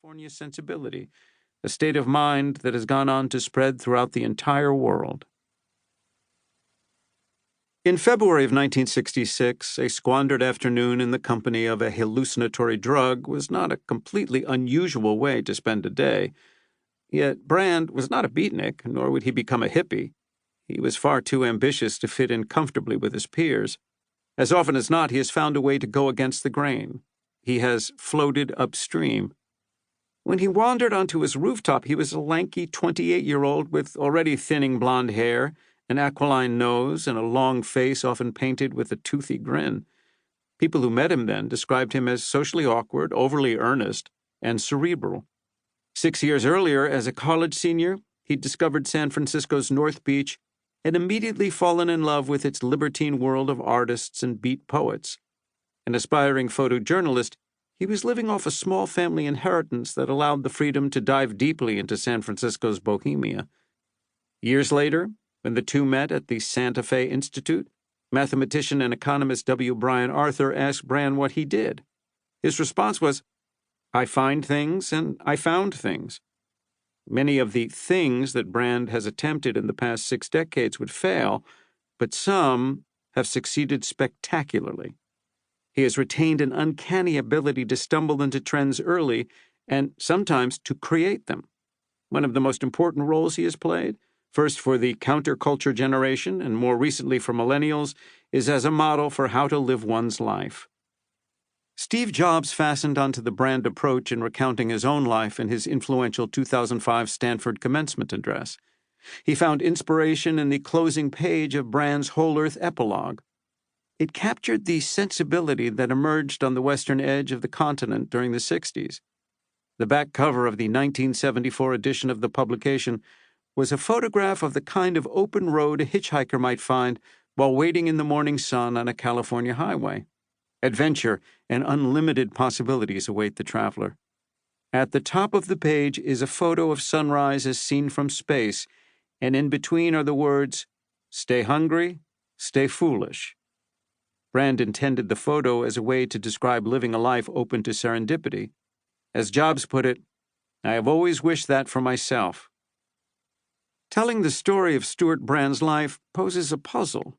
California sensibility, a state of mind that has gone on to spread throughout the entire world. In February of 1966, a squandered afternoon in the company of a hallucinatory drug was not a completely unusual way to spend a day. Yet Brand was not a beatnik, nor would he become a hippie. He was far too ambitious to fit in comfortably with his peers. As often as not, he has found a way to go against the grain. He has floated upstream. When he wandered onto his rooftop, he was a lanky 28-year-old with already thinning blonde hair, an aquiline nose, and a long face often painted with a toothy grin. People who met him then described him as socially awkward, overly earnest, and cerebral. 6 years earlier, as a college senior, he'd discovered San Francisco's North Beach and immediately fallen in love with its libertine world of artists and beat poets. An aspiring photojournalist, he was living off a small family inheritance that allowed the freedom to dive deeply into San Francisco's bohemia. Years later, when the two met at the Santa Fe Institute, mathematician and economist W. Brian Arthur asked Brand what he did. His response was, "I find things and I found things." Many of the things that Brand has attempted in the past 6 decades would fail, but some have succeeded spectacularly. He has retained an uncanny ability to stumble into trends early and sometimes to create them. One of the most important roles he has played, first for the counterculture generation and more recently for millennials, is as a model for how to live one's life. Steve Jobs fastened onto the Brand approach in recounting his own life in his influential 2005 Stanford commencement address. He found inspiration in the closing page of Brand's Whole Earth epilogue. It captured the sensibility that emerged on the western edge of the continent during the 60s. The back cover of the 1974 edition of the publication was a photograph of the kind of open road a hitchhiker might find while waiting in the morning sun on a California highway. Adventure and unlimited possibilities await the traveler. At the top of the page is a photo of sunrise as seen from space, and in between are the words, "Stay hungry, stay foolish." Brand intended the photo as a way to describe living a life open to serendipity. As Jobs put it, "I have always wished that for myself." Telling the story of Stewart Brand's life poses a puzzle,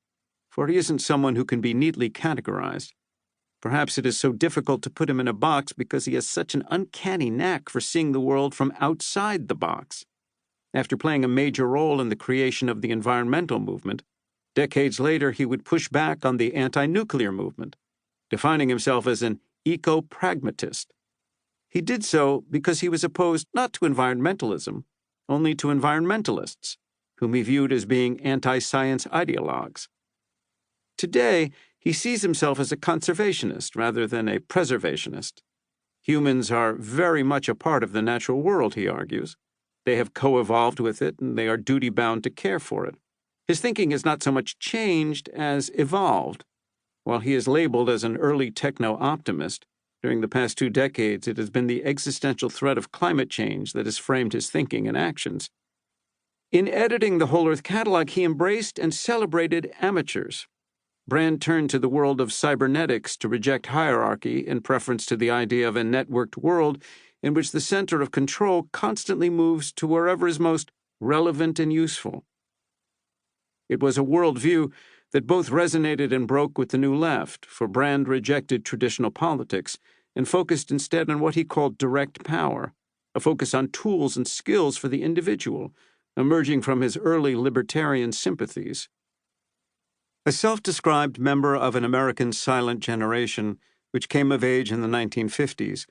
for he isn't someone who can be neatly categorized. Perhaps it is so difficult to put him in a box because he has such an uncanny knack for seeing the world from outside the box. After playing a major role in the creation of the environmental movement, decades later he would push back on the anti-nuclear movement, defining himself as an eco-pragmatist. He did so because he was opposed not to environmentalism, only to environmentalists, whom he viewed as being anti-science ideologues. Today, he sees himself as a conservationist rather than a preservationist. Humans are very much a part of the natural world, he argues. They have co-evolved with it, and they are duty-bound to care for it. His thinking has not so much changed as evolved. While he is labeled as an early techno-optimist, during the past 2 decades it has been the existential threat of climate change that has framed his thinking and actions. In editing the Whole Earth catalog, he embraced and celebrated amateurs. Brand turned to the world of cybernetics to reject hierarchy in preference to the idea of a networked world in which the center of control constantly moves to wherever is most relevant and useful. It was a worldview that both resonated and broke with the New Left, for Brand rejected traditional politics and focused instead on what he called direct power, a focus on tools and skills for the individual, emerging from his early libertarian sympathies. A self-described member of an American silent generation, which came of age in the 1950s,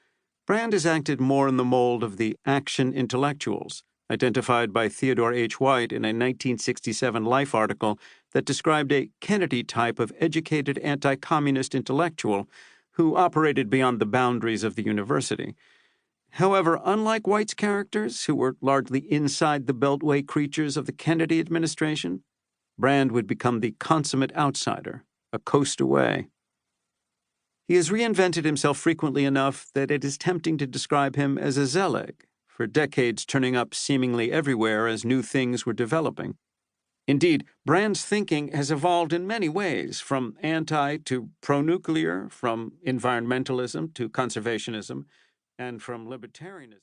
Brand has acted more in the mold of the action intellectuals, identified by Theodore H. White in a 1967 Life article that described a Kennedy type of educated anti-communist intellectual who operated beyond the boundaries of the university. However, unlike White's characters, who were largely inside the beltway creatures of the Kennedy administration, Brand would become the consummate outsider, a coast away. He has reinvented himself frequently enough that it is tempting to describe him as a Zelig, for decades turning up seemingly everywhere as new things were developing. Indeed, Brand's thinking has evolved in many ways, from anti to pro-nuclear, from environmentalism to conservationism, And from libertarianism.